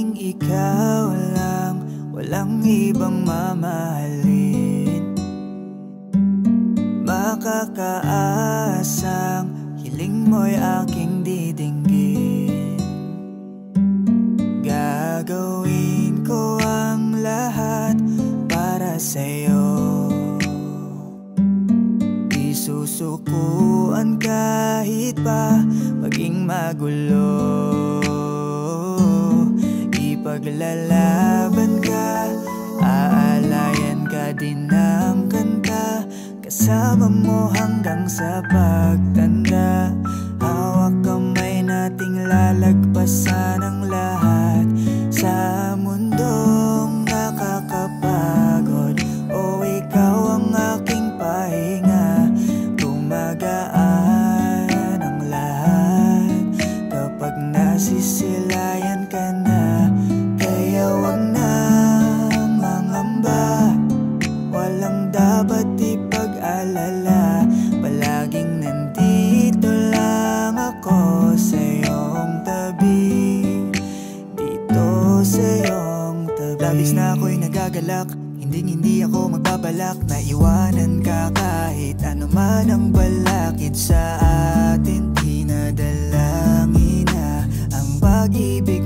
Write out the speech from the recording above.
tanging ikaw lang, walang ibang mamahalin. Makakaasang hiling mo'y aking didinggin. Gagawin ko ang lahat para sa'yo. Isusukuan kahit pa maging magulo. Ipaglalaban ka, aalayan ka din ng kanta. Kasama mo hanggang sa pagtanda. Hawak kamay nating lalagpasan ang lahat sa mundong nakakapagod. O ikaw ang aking pahinga, gumagaan ang lahat kapag nasisilayan ka na. Kaya wag na mangamba, walang dapat ipag-alala. Palaging nandito lang ako sa iyong tabi, dito sa iyong tabi. Labis na ako'y nagagalak, hindi ako magbabalak na iwanan ka kahit ano man ang balakid sa atin. Dinadalangin na ang pag-ibig